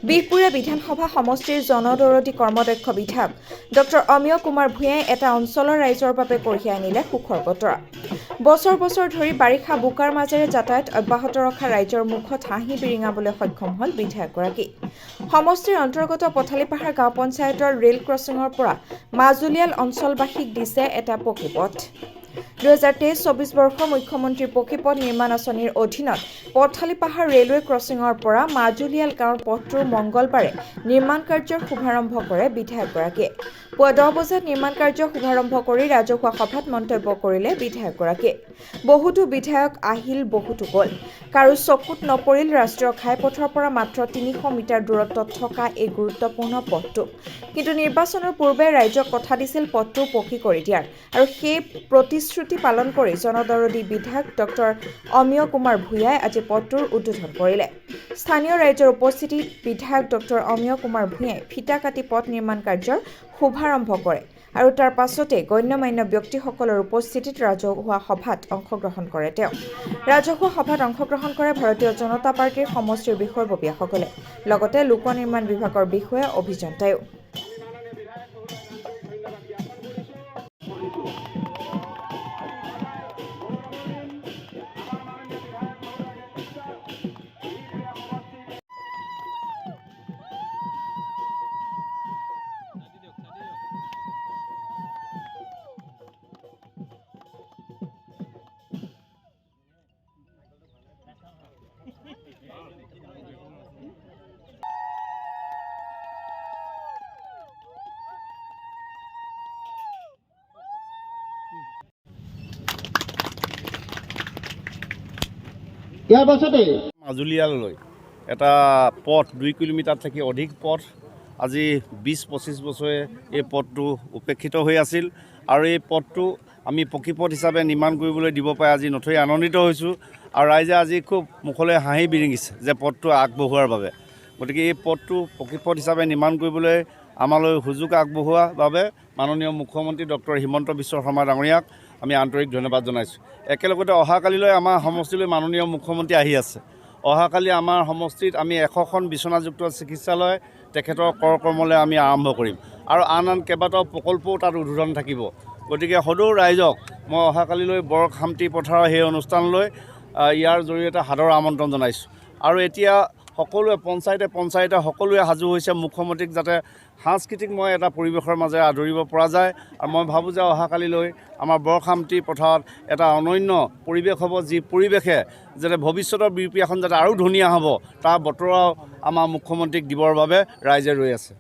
বিহপুৰীয়া বিধানসভা সমষ্টিৰ জনদৰদী কৰ্মদক্ষ বিধায়ক ডক্টৰ অমিয় কুমাৰ ভূঞাই এটা অঞ্চলৰ ৰাইজৰ বাবে কঢ়িয়াই আনিলে সুখৰ বতৰা। বছৰ বছৰ ধৰি বাৰিষা বোকাৰ মাজেৰে যাতায়াত অব্যাহত ৰখা ৰাইজৰ মুখত হাঁহি বিৰিঙাবলৈ সক্ষম হ'ল বিধায়কগৰাকী। সমষ্টিৰ অন্তৰ্গত পথালিপাহাৰ গাঁও পঞ্চায়তৰ ৰেল ক্ৰছিঙৰ পৰা মাজুলীয়াল অঞ্চলবাসীক দিছে এটা পকীপথ। 2023-24 বৰ্ষৰ মুখ্যমন্ত্ৰী পকীপথ নিৰ্মাণ আঁচনিৰ অধীনত পথালিপাহাৰ ৰেলৱে ক্ৰছিঙৰ পৰা মাজুলীয়াল গাঁৱৰ পথটোৰ মঙলবাৰে নিৰ্মাণ কাৰ্যৰ শুভাৰম্ভ কৰে বিধায়কগৰাকীয়ে। পুৱা 10 বজাত নিৰ্মাণ কাৰ্য শুভাৰম্ভ কৰি ৰাজহুৱা সভাত মন্তব্য কৰিলে বিধায়কগৰাকীয়ে। বহুতো বিধায়ক আহিল, বহুতো গ'ল। কাৰো চকুত নপৰিল ৰাষ্ট্ৰীয় ঘাইপথৰ পৰা মাত্ৰ 300 মিটাৰ দূৰত্বত থকা এই গুৰুত্বপূৰ্ণ পথটো। কিন্তু নিৰ্বাচনৰ পূৰ্বে ৰাইজক কথা দিছিল পথটো পকী কৰি দিয়াৰ, আৰু সেই প্ৰতিশ্ৰুতি পালন কৰি জনদৰদী বিধায়ক ডক্টৰ অমিয় কুমাৰ ভূঞাই আজি পথটোৰ উদ্বোধন কৰিলে। স্থানীয় ৰাইজৰ উপস্থিতিত বিধায়ক ডক্টৰ অমিয় কুমাৰ ভূঞাই ফিটা কাটি পথ নিৰ্মাণ কাৰ্যৰ শুভাৰম্ভ কৰে আৰু তাৰ পাছতে গণ্যমান্য ব্যক্তিসকলৰ উপস্থিতিত ৰাজহুৱা সভাত অংশগ্ৰহণ কৰে তেওঁ। ৰাজহুৱা সভাত অংশগ্ৰহণ কৰে ভাৰতীয় জনতা পাৰ্টীৰ সমষ্টিৰ বিষয়ববীয়াসকলে, লগতে লোক নিৰ্মাণ বিভাগৰ বিষয়া অভিযন্তায়ো। ইয়াৰ পাছতে মাজুলীয়াললৈ এটা পথ 2 কিলোমিটাৰ থাকি অধিক পথ আজি 20-25 বছৰে এই পথটো উপেক্ষিত হৈ আছিল, আৰু এই পথটো আমি পকী পথ হিচাপে নিৰ্মাণ কৰিবলৈ দিব পাৰে আজি নথৈ আনন্দিত হৈছোঁ। আৰু ৰাইজে আজি খুব মুখলৈ হাঁহি বিৰিঙিছে যে পথটো আগবঢ়োৱাৰ বাবে। গতিকে এই পথটো পকী পথ হিচাপে নিৰ্মাণ কৰিবলৈ আমালৈ সুযোগ আগবঢ়োৱাৰ বাবে মাননীয় মুখ্যমন্ত্ৰী ডক্টৰ হিমন্ত বিশ্ব শৰ্মা ডাঙৰীয়াক আমি আন্তৰিক ধন্যবাদ জনাইছোঁ। একেলগতে অহাকালিলৈ আমাৰ সমষ্টিলৈ মাননীয় মুখ্যমন্ত্ৰী আহি আছে। অহাকালি আমাৰ সমষ্টিত আমি 100খন বিচনাযুক্ত চিকিৎসালয় তেখেতৰ কৰকৰ্মলৈ আমি আৰম্ভ কৰিম, আৰু আন কেইবাটাও প্ৰকল্পও তাত উদ্বোধন থাকিব। গতিকে সদৌ ৰাইজক মই অহাকালিলৈ বৰখামতি পথাৰৰ সেই অনুষ্ঠানলৈ ইয়াৰ জৰিয়তে সাদৰ আমন্ত্ৰণ জনাইছোঁ। আৰু এতিয়া সকলোৱে পঞ্চায়তে সকলোৱে সাজু হৈছে মুখ্যমন্ত্ৰীক যাতে সাংস্কৃতিকময় এটা পৰিৱেশৰ মাজেৰে আদৰিব পৰা যায়। আৰু মই ভাবোঁ যে অহাকালিলৈ আমাৰ বৰখামতি পথাৰত এটা অনন্য পৰিৱেশ হ'ব, যি পৰিৱেশে যাতে ভৱিষ্যতৰ বিৰপীয়াখন যাতে আৰু ধুনীয়া হ'ব তাৰ বতৰাও আমাৰ মুখ্যমন্ত্ৰীক দিবৰ বাবে ৰাইজে ৰৈ আছে।